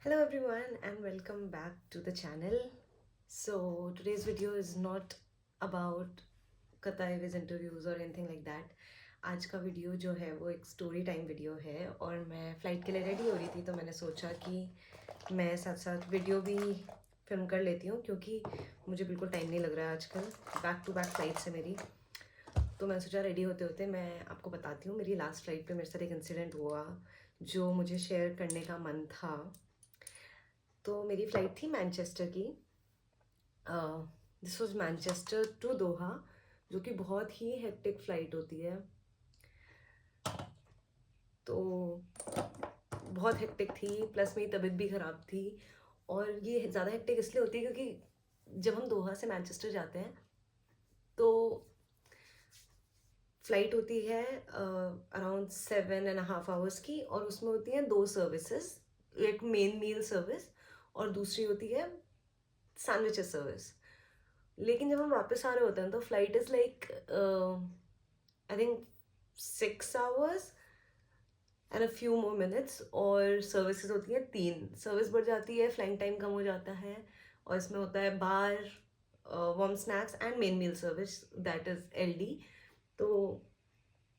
Hello everyone and welcome back to the channel. So today's video is not about Qatar Airways interviews or anything like that. आज का video जो है वो एक story time video है और मैं फ़्लाइट के लिए रेडी हो रही थी तो मैंने सोचा कि मैं साथ साथ वीडियो भी फिल्म कर लेती हूँ क्योंकि मुझे बिल्कुल टाइम नहीं लग रहा है आजकल। बैक टू बैक फ़्लाइट से मेरी, तो मैंने सोचा रेडी होते होते मैं आपको बताती हूँ। मेरी लास्ट फ़्लाइट पे मेरे साथ एक इंसिडेंट हुआ जो मुझे शेयर करने का मन था। तो मेरी फ़्लाइट थी मैनचेस्टर की। दिस वाज मैनचेस्टर टू दोहा, जो कि बहुत ही हेक्टिक फ़्लाइट होती है। तो बहुत हेक्टिक थी, प्लस मेरी तबीयत भी ख़राब थी। और ये ज़्यादा हेक्टिक इसलिए होती है क्योंकि जब हम दोहा से मैनचेस्टर जाते हैं तो फ़्लाइट होती है अराउंड 7.5 आवर्स की, और उसमें होती हैं दो सर्विसेज, एक मेन मील सर्विस और दूसरी होती है सैंडविचेस सर्विस। लेकिन जब हम वापस आ रहे होते हैं तो flight is like I think 6 hours and a few more minutes, और सर्विसेज होती हैं तीन। सर्विस बढ़ जाती है, फ्लाइंग टाइम कम हो जाता है, और इसमें होता है bar, warm snacks and main meal service, that is LD. तो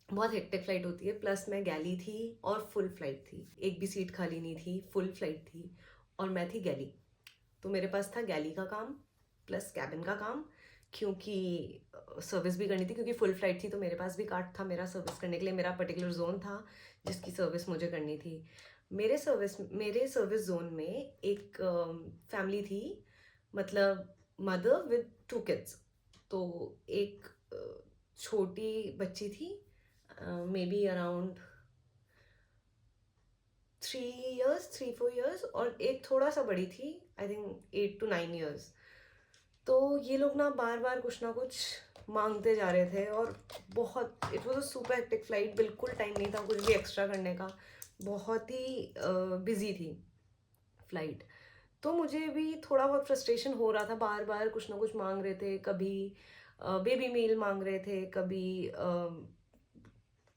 बहुत हेक्टिक फ्लाइट होती है। प्लस मैं गैली थी और फुल फ्लाइट थी, एक भी सीट खाली नहीं थी, फुल फ्लाइट थी और मैं थी गैली। तो मेरे पास था गैली का काम प्लस कैबिन का काम, क्योंकि सर्विस भी करनी थी, क्योंकि फुल फ्लाइट थी तो मेरे पास भी कार्ड था मेरा सर्विस करने के लिए। मेरा पर्टिकुलर जोन था जिसकी सर्विस मुझे करनी थी। मेरे सर्विस जोन में एक फैमिली थी, मतलब मदर विद 2 किड्स। तो एक छोटी बच्ची थी, मे बी अराउंड 3 4 ईयर्स, और एक थोड़ा सा बड़ी थी, आई थिंक 8 to 9 ईयर्स। तो ये लोग ना बार बार कुछ ना कुछ मांगते जा रहे थे, और बहुत, it was a super hectic flight, बिल्कुल टाइम नहीं था कुछ भी एक्स्ट्रा करने का, बहुत ही बिजी थी फ्लाइट। तो मुझे भी थोड़ा बहुत फ्रस्ट्रेशन हो रहा था, बार बार कुछ ना कुछ मांग रहे थे। कभी बेबी मील मांग रहे थे, कभी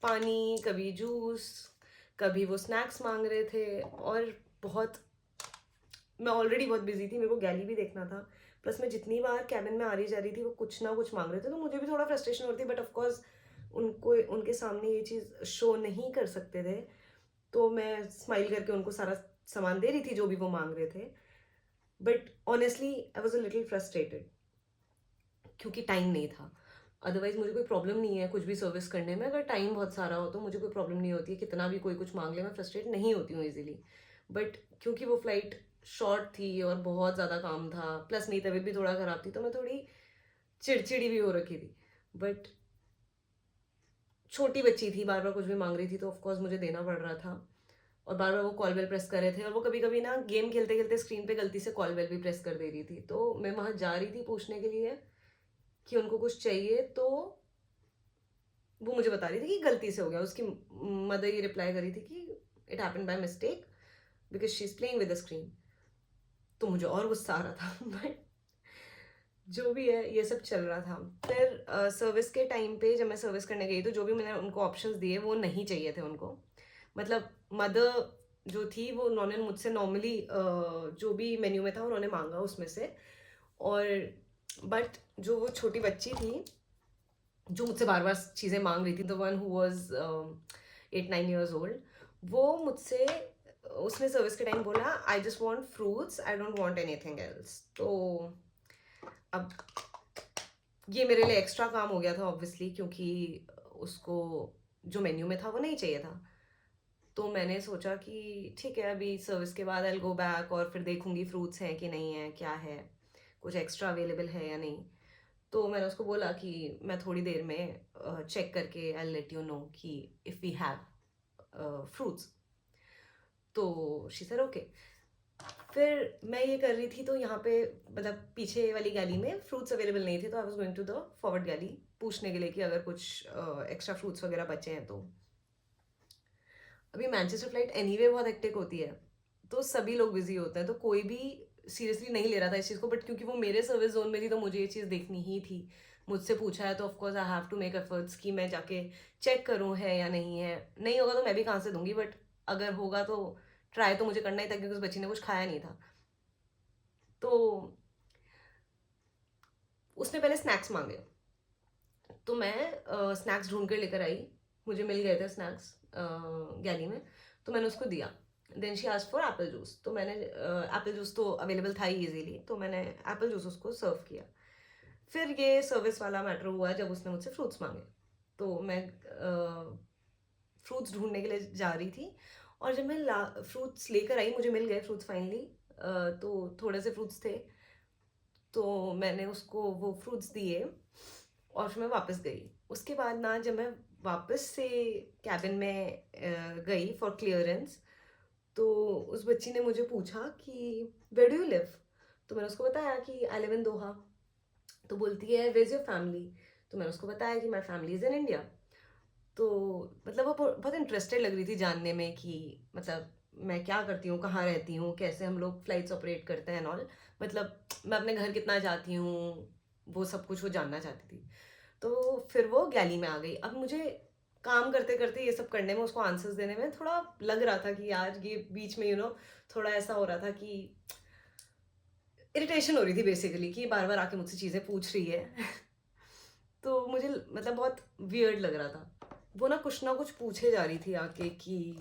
पानी, कभी जूस, कभी वो स्नैक्स मांग रहे थे। और बहुत, मैं ऑलरेडी बहुत बिजी थी, मेरे को गैली भी देखना था, प्लस मैं जितनी बार कैबिन में आ रही जा रही थी वो कुछ ना कुछ मांग रहे थे, तो मुझे भी थोड़ा फ्रस्ट्रेशन हो रही थी। बट ऑफकोर्स उनको, उनके सामने ये चीज़ शो नहीं कर सकते थे, तो मैं स्माइल करके उनको सारा सामान दे रही थी जो भी वो मांग रहे थे। But honestly I was a little frustrated क्योंकि टाइम नहीं था। अदरवाइज मुझे कोई प्रॉब्लम नहीं है कुछ भी सर्विस करने में, अगर टाइम बहुत सारा हो तो मुझे कोई प्रॉब्लम नहीं होती है, कितना भी कोई कुछ मांग ले मैं फ्रस्ट्रेट नहीं होती हूँ इजीली। बट क्योंकि वो फ्लाइट शॉर्ट थी और बहुत ज़्यादा काम था, प्लस मेरी तबीयत भी थोड़ा ख़राब थी, तो मैं थोड़ी चिड़चिड़ी भी हो रखी थी। बट छोटी बच्ची थी, बार बार कुछ भी मांग रही थी, तो ऑफकोर्स मुझे देना पड़ रहा था। और बार बार वो कॉल बेल प्रेस कर रहे थे, और वो कभी कभी ना गेम खेलते खेलते स्क्रीन पे गलती से कॉल बेल भी प्रेस कर दे रही थी। तो मैं वहाँ जा रही थी पूछने के लिए कि उनको कुछ चाहिए, तो वो मुझे बता रही थी कि गलती से हो गया। उसकी मदर ये रिप्लाई करी थी कि it happen by mistake because she is playing with the screen. तो मुझे और गुस्सा आ रहा था बट जो भी है ये सब चल रहा था। फिर सर्विस के टाइम पे जब मैं सर्विस करने गई तो जो भी मैंने उनको ऑप्शंस दिए वो नहीं चाहिए थे उनको। मतलब मदर जो थी वो, उन्होंने मुझसे नॉर्मली जो भी मेन्यू में था उन्होंने मांगा उसमें से। और बट जो वो छोटी बच्ची थी जो मुझसे बार बार चीज़ें मांग रही थी, the one who was 8 9 years old, वो मुझसे, उसने सर्विस के टाइम बोला I just want fruits, I don't want any thing else. तो अब ये मेरे लिए एक्स्ट्रा काम हो गया था ऑब्वियसली, क्योंकि उसको जो मेन्यू में था वो नहीं चाहिए था। तो मैंने सोचा कि ठीक है, अभी सर्विस के बाद आई गो बैक और फिर देखूंगी फ्रूट्स हैं कि नहीं है, क्या है, कुछ एक्स्ट्रा अवेलेबल है या नहीं। तो मैंने उसको बोला कि मैं थोड़ी देर में चेक करके आई लेट यू नो कि इफ़ वी हैव फ्रूट्स। तो शी सेड ओके। फिर मैं ये कर रही थी तो यहाँ पे, मतलब पीछे वाली गैली में फ्रूट्स अवेलेबल नहीं थे, तो I was going to the forward galley पूछने के लिए कि अगर कुछ एक्स्ट्रा फ्रूट्स वगैरह बचे हैं तो। अभी मैनचेस्टर फ्लाइट एनीवे बहुत हेक्टिक होती है, तो सभी लोग बिजी होते हैं, तो कोई भी सीरियसली नहीं ले रहा था इस चीज़ को। बट क्योंकि वो मेरे सर्विस जोन में थी तो मुझे ये चीज़ देखनी ही थी। मुझसे पूछा है तो of course I have to make efforts कि मैं जाके चेक करूँ है या नहीं है। नहीं होगा तो मैं भी कहाँ से दूंगी, बट अगर होगा तो ट्राई तो मुझे करना ही था क्योंकि उस बच्ची ने कुछ खाया नहीं था। तो उसने पहले स्नैक्स माँगे, तो मैं स्नैक्स ढूँढ कर लेकर आई। मुझे मिल गए थे स्नैक्स गैली में, तो मैंने उसको दिया। Then she asked for apple juice, तो मैंने एप्पल जूस तो अवेलेबल था ही ईज़िली, तो मैंने एप्पल जूस उसको सर्व किया। फिर ये सर्विस वाला मैटर हुआ जब उसने मुझसे फ्रूट्स माँगे। तो मैं फ्रूट्स ढूँढने के लिए जा रही थी, और जब मैं फ्रूट्स लेकर आई, मुझे मिल गए फ्रूट्स फाइनली। तो थोड़े से फ्रूट्स थे, तो मैंने उसको वो फ्रूट्स दिए और फिर मैं वापस गई। उसके बाद ना जब मैं वापस से कैबिन में गई फॉर क्लियरेंस, तो उस बच्ची ने मुझे पूछा कि वेयर डू यू लिव? तो मैंने उसको बताया कि आई लिव इन दोहा। तो बोलती है वेयर इज़ योर फैमिली? तो मैंने उसको बताया कि my family is in India. तो मतलब वो बहुत इंटरेस्टेड लग रही थी जानने में कि मतलब मैं क्या करती हूँ, कहाँ रहती हूँ, कैसे हम लोग फ्लाइट्स ऑपरेट करते हैं एंड ऑल। मतलब मैं अपने घर कितना जाती हूँ, वो सब कुछ वो जानना चाहती थी। तो फिर वो गैली में आ गई। अब मुझे काम करते-करते ये सब करने में, उसको आंसर्स देने में थोड़ा लग रहा था कि यार ये बीच में थोड़ा ऐसा हो रहा था कि इरिटेशन हो रही थी बेसिकली, कि बार-बार आके मुझसे चीज़ें पूछ रही है। तो मुझे मतलब बहुत वियर्ड लग रहा था। वो ना कुछ पूछे जा रही थी आके कि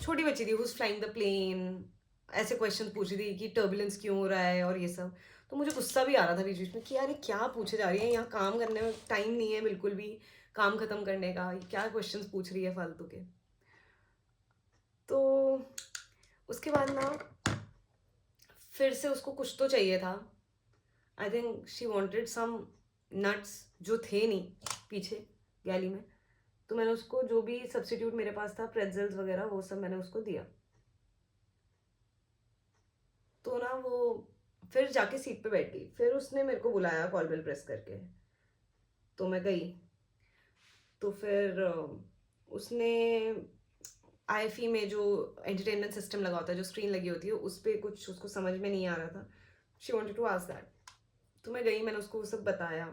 छोटी बच्ची थी, हुज़ फ्लाइंग द प्लेन, ऐसे क्वेश्चन पूछ रही थी कि टर्बुलेंस क्यों हो रहा है और ये सब। तो मुझे गुस्सा भी आ रहा था बीच-बीच में कि यार ये क्या पूछे जा रही है, यहाँ काम करने में टाइम नहीं है बिल्कुल भी, काम खत्म करने का, ये क्या क्वेश्चंस पूछ रही है फालतू के। तो उसके बाद ना फिर से उसको कुछ तो चाहिए था। I think she wanted some nuts जो थे नहीं पीछे गैली में। तो मैंने उसको जो भी सब्स्टिट्यूट मेरे पास था, प्रेट्ज़ल्स वगैरह, वो सब मैंने उसको दिया। तो ना वो फिर जाके सीट पे बैठ गई। फिर उसने मेरे को बुलाया कॉल बेल प्रेस करके, तो मैं गई। तो फिर उसने आईएफई में जो एंटरटेनमेंट सिस्टम लगा होता है, जो स्क्रीन लगी होती है, उस पे कुछ उसको समझ में नहीं आ रहा था। She wanted to ask that. तो मैं गई, मैंने उसको वो सब बताया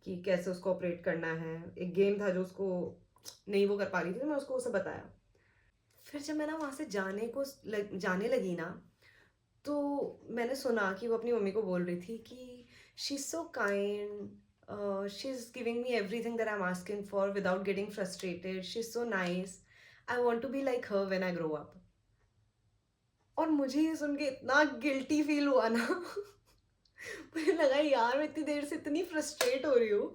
कि कैसे उसको ऑपरेट करना है। एक गेम था जो उसको नहीं वो कर पा रही थी, तो मैं उसको वो सब बताया। फिर जब मैं ना वहाँ से जाने लगी ना, तो मैंने सुना कि वो अपनी मम्मी को बोल रही थी कि she is so kind, she is giving me everything that I am asking for without getting frustrated, she is so nice, I want to be like her when I grow up. और मुझे ये सुन के इतना guilty feel हुआ ना। मुझे लगा यार मैं इतनी देर से इतनी फ्रस्ट्रेट हो रही हूँ,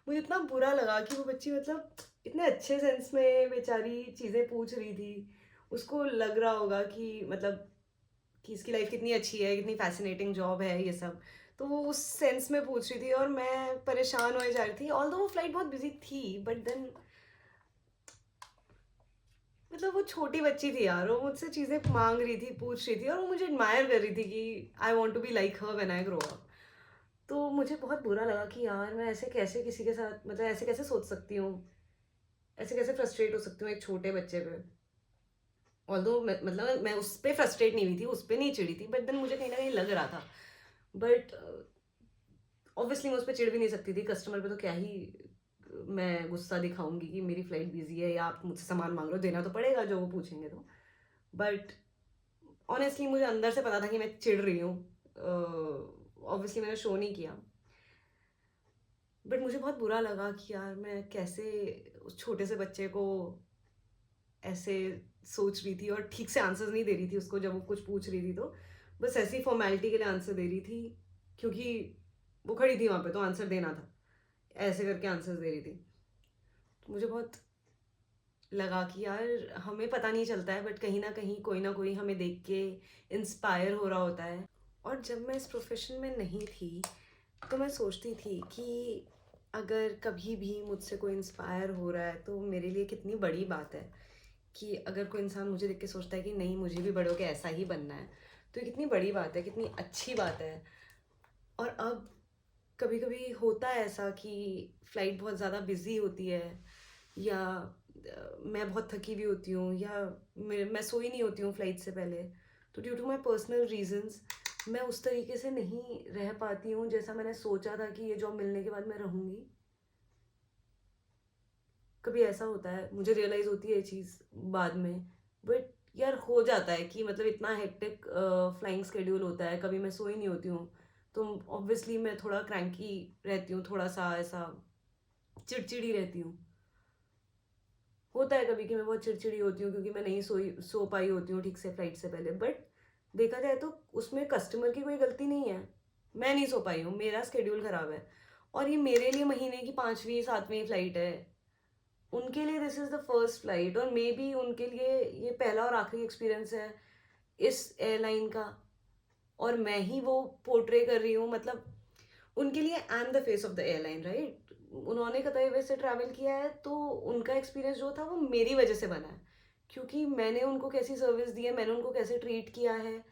मुझे इतना बुरा लगा कि वो बच्ची मतलब इतने अच्छे सेंस में बेचारी चीज़ें पूछ रही थी। उसको लग रहा होगा कि मतलब कि इसकी लाइफ कितनी अच्छी है, कितनी फ़ैसिनेटिंग जॉब है ये सब। तो वो उस सेंस में पूछ रही थी और मैं परेशान होए जा रही थी। ऑल्दो वो फ्लाइट बहुत बिज़ी थी, बट देन मतलब वो छोटी बच्ची थी यार, वो मुझसे चीज़ें माँग रही थी, पूछ रही थी, और वो मुझे एडमायर कर रही थी कि I want to be like her when I grow up. तो मुझे बहुत बुरा लगा कि यार मैं ऐसे कैसे किसी के साथ, मतलब ऐसे कैसे सोच सकती हूँ, ऐसे कैसे फ्रस्ट्रेट हो सकती हूँ एक छोटे बच्चे पे। ऑल्दो मैं उस पे फ्रस्ट्रेट नहीं हुई थी, उस पे नहीं चिढ़ी थी, बट देन मुझे कहीं न कहीं लग रहा था। बट ऑब्वियसली मैं उस पे चिढ़ भी नहीं सकती थी, कस्टमर पे तो क्या ही मैं गुस्सा दिखाऊँगी कि मेरी फ्लाइट बिज़ी है या आप मुझसे सामान माँग रहे हो, देना तो पड़ेगा जो वो पूछेंगे तो। बट ऑनेस्टली मुझे अंदर से पता था कि मैं चिढ़ रही हूँ। ऑब्वियसली मैंने शो नहीं किया। बट मुझे बहुत बुरा लगा कि यार मैं कैसे उस छोटे से बच्चे को ऐसे सोच रही थी और ठीक से आंसर्स नहीं दे रही थी उसको, जब वो कुछ पूछ रही थी तो बस ऐसी फॉर्मेलिटी के लिए आंसर दे रही थी, क्योंकि वो खड़ी थी वहाँ पे तो आंसर देना था, ऐसे करके आंसर्स दे रही थी। तो मुझे बहुत लगा कि यार हमें पता नहीं चलता है, बट कहीं ना कोई हमें देख के इंस्पायर हो रहा होता है। और जब मैं इस प्रोफेशन में नहीं थी, तो मैं सोचती थी कि अगर कभी भी मुझसे कोई इंस्पायर हो रहा है तो मेरे लिए कितनी बड़ी बात है, कि अगर कोई इंसान मुझे देख के सोचता है कि नहीं मुझे भी बड़े होके ऐसा ही बनना है, तो ये कितनी बड़ी बात है, कितनी अच्छी बात है। और अब कभी-कभी होता है ऐसा कि फ्लाइट बहुत ज़्यादा बिज़ी होती है, या मैं बहुत थकी हुई होती हूँ, या मैं सोई नहीं होती हूँ फ्लाइट से पहले। तो due to my personal reasons मैं उस तरीके से नहीं रह पाती हूँ जैसा मैंने सोचा था कि ये जॉब मिलने के बाद मैं रहूँगी। कभी ऐसा होता है, मुझे रियलाइज़ होती है ये चीज़ बाद में, बट यार हो जाता है कि मतलब इतना हेक्टिक फ्लाइंग स्केड्यूल होता है, कभी मैं सोई नहीं होती हूँ, तो ऑब्वियसली मैं थोड़ा क्रैंकी रहती हूँ, थोड़ा-सा ऐसा चिड़चिड़ी रहती हूँ। होता है कभी कि मैं बहुत चिड़चिड़ी होती हूँ क्योंकि मैं नहीं सो पाई होती हूँ ठीक से फ्लाइट से पहले, बट देखा जाए तो उसमें कस्टमर की कोई गलती नहीं है। मैं नहीं सो पाई हूँ, मेरा स्केड्यूल खराब है और ये मेरे लिए महीने की 5वीं 7वीं फ्लाइट है। उनके लिए this is the first flight और मे बी उनके लिए ये पहला और आखिरी एक्सपीरियंस है इस एयरलाइन का और मैं ही वो पोर्ट्रे कर रही हूँ, मतलब उनके लिए I am the face of the airline, right? उन्होंने कतई वैसे ट्रैवल किया है तो उनका एक्सपीरियंस जो था वो मेरी वजह से बना है, क्योंकि मैंने उनको कैसी सर्विस दी है, मैंने उनको कैसे ट्रीट किया है,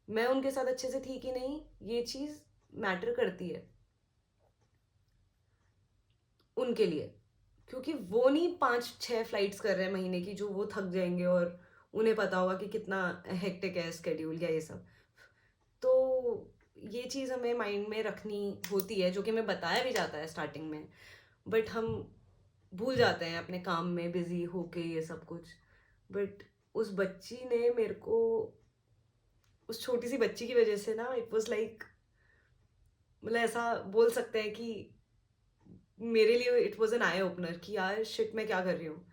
मैं उनके साथ अच्छे से थी कि नहीं, ये चीज़ मैटर करती है उनके लिए, क्योंकि वो नहीं 5-6 फ्लाइट्स कर रहे हैं महीने की जो वो थक जाएँगे और उन्हें पता होगा कि कितना हेक्टिक है शेड्यूल या ये सब। तो ये चीज़ हमें माइंड में रखनी होती है, जो कि हमें बताया भी जाता है स्टार्टिंग में, बट हम भूल जाते हैं अपने काम में बिज़ी होके ये सब कुछ। बट उस बच्ची ने मेरे को, उस छोटी-सी बच्ची की वज़ह से ना इट वाज़ लाइक, मतलब ऐसा बोल सकते हैं कि मेरे लिए it was an eye opener कि यार शिट मैं क्या कर रही हूँ।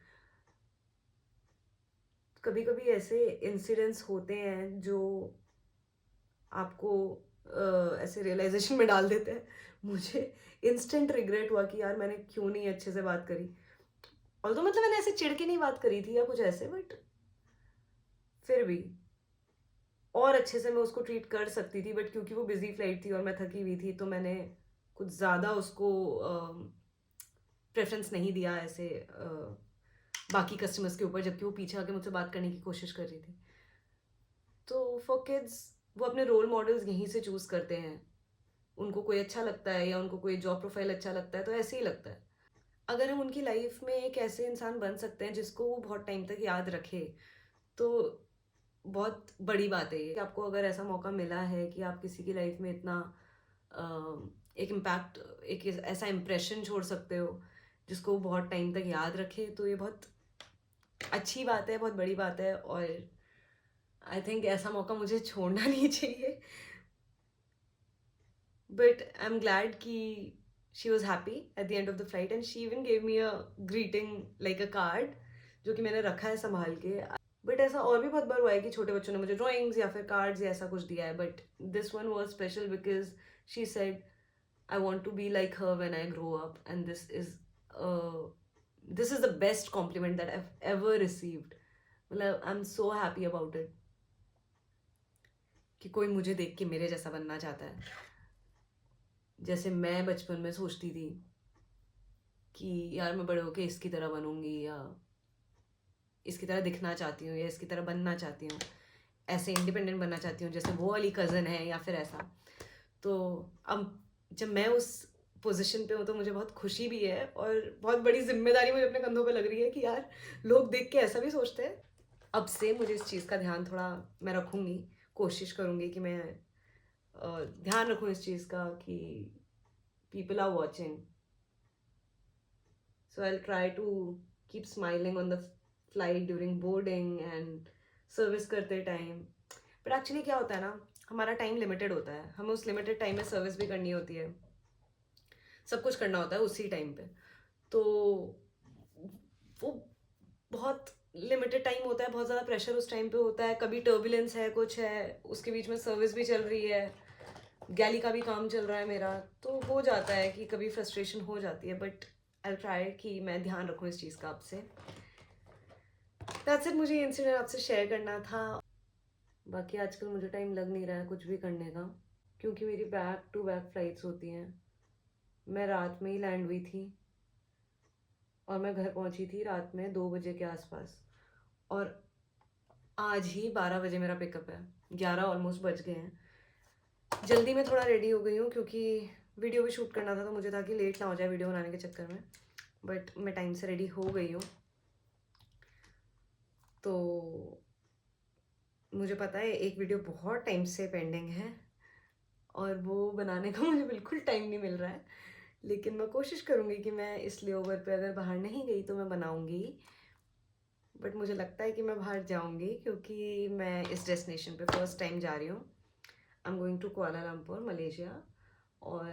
कभी-कभी ऐसे इंसिडेंट्स होते हैं जो आपको ऐसे रियलाइज़ेशन में डाल देते हैं। मुझे इंस्टेंट रिग्रेट हुआ कि यार मैंने क्यों नहीं अच्छे से बात करी। ऑल्दो मतलब मैंने ऐसे चिढ़ के नहीं बात करी थी या कुछ ऐसे, बट फिर भी और अच्छे से मैं उसको ट्रीट कर सकती थी, बट क्योंकि वो बिज़ी फ्लाइट थी और मैं थकी हुई थी तो मैंने कुछ ज़्यादा उसको प्रेफ़रेंस नहीं दिया ऐसे बाकी कस्टमर्स के ऊपर, जबकि वो पीछे आके मुझसे बात करने की कोशिश कर रही थी। तो फॉर किड्स वो अपने रोल मॉडल्स यहीं से चूज़ करते हैं। उनको कोई अच्छा लगता है या उनको कोई जॉब प्रोफाइल अच्छा लगता है तो ऐसे ही लगता है। अगर हम उनकी लाइफ में एक ऐसे इंसान बन सकते हैं जिसको वो बहुत टाइम तक याद रखे, तो बहुत बड़ी बात है ये। कि आपको अगर ऐसा मौका मिला है कि आप किसी की लाइफ में इतना एक इम्पैक्ट, एक ऐसा इम्प्रेशन छोड़ सकते हो जिसको वो बहुत टाइम तक याद रखे, तो ये बहुत अच्छी बात है, बहुत बड़ी बात है और आई थिंक ऐसा मौका मुझे छोड़ना नहीं चाहिए। But I'm glad कि she was happy at the end of the flight and she even gave me a greeting like a card जो कि मैंने रखा है संभाल के। बट ऐसा और भी बहुत बार हुआ है कि छोटे बच्चों ने मुझे ड्राइंग्स या फिर कार्ड्स या ऐसा कुछ दिया है, but this one was special because she said I want to be like her when I grow up and this is the best compliment that I ever received. मतलब I am so happy about it कि कोई मुझे देख के मेरे जैसा बनना चाहता है, जैसे मैं बचपन में सोचती थी कि यार मैं बड़े होके इसकी तरह बनूंगी या इसकी तरह दिखना चाहती हूँ या इसकी तरह बनना चाहती हूँ, ऐसे इंडिपेंडेंट बनना चाहती हूँ जैसे वो वाली कज़न है या फिर ऐसा। तो अब जब मैं उस पोजीशन पे हूँ तो मुझे बहुत खुशी भी है और बहुत बड़ी जिम्मेदारी मुझे अपने कंधों पे लग रही है कि यार लोग देख के ऐसा भी सोचते हैं। अब से मुझे इस चीज़ का ध्यान थोड़ा मैं रखूँगी, कोशिश करूँगी कि मैं ध्यान रखूँ इस चीज़ का कि people are watching, so I'll try to keep smiling on the flight during boarding and service करते टाइम। बट एक्चुअली क्या होता है ना, हमारा टाइम लिमिटेड होता है, हमें उस लिमिटेड टाइम में सर्विस भी करनी होती है, सब कुछ करना होता है उसी टाइम पे। तो वो बहुत लिमिटेड टाइम होता है, बहुत ज़्यादा प्रेशर उस टाइम पे होता है, कभी टर्बुलेंस है, कुछ है, उसके बीच में सर्विस भी चल रही है, गैली का भी काम चल रहा है मेरा, तो हो जाता है कि कभी फ्रस्ट्रेशन हो जाती है, बट आई ट्राई कि मैं ध्यान रखूँ इस चीज़ का आपसे। दैट्स इट, मुझे ये इंसिडेंट आपसे शेयर करना था। बाकी आजकल मुझे टाइम लग नहीं रहा है कुछ भी करने का, क्योंकि मेरी बैक टू बैक फ्लाइट्स होती हैं। मैं रात में ही लैंड हुई थी और मैं घर पहुंची थी रात में 2 बजे के आसपास, और आज ही 12 बजे मेरा पिकअप है, 11 ऑलमोस्ट बज गए हैं। जल्दी में थोड़ा रेडी हो गई हूँ क्योंकि वीडियो भी शूट करना था, तो मुझे था कि लेट ना हो जाए वीडियो बनाने के चक्कर में, बट मैं टाइम से रेडी हो गई हूँ। तो मुझे पता है एक वीडियो बहुत टाइम से पेंडिंग है और वो बनाने का मुझे बिल्कुल टाइम नहीं मिल रहा है, लेकिन मैं कोशिश करूँगी कि मैं इस लेओवर पे अगर बाहर नहीं गई तो मैं बनाऊँगी। बट मुझे लगता है कि मैं बाहर जाऊँगी क्योंकि मैं इस डेस्टिनेशन पे फर्स्ट टाइम जा रही हूँ। I am going to Kuala Lumpur, Malaysia. और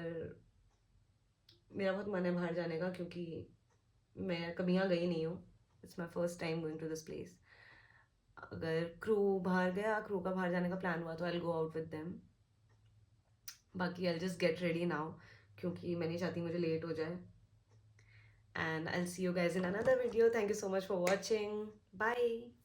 मेरा बहुत मन है बाहर जाने का क्योंकि मैं कभी यहाँ गई नहीं हूँ। It's my first time going to this place. अगर क्रू का बाहर जाने का प्लान हुआ तो I will go out with them. बाकी I just get ready now क्योंकि मैं नहीं चाहती मुझे लेट हो जाए। And I'll see you guys in another video. Thank you so much for watching. Bye.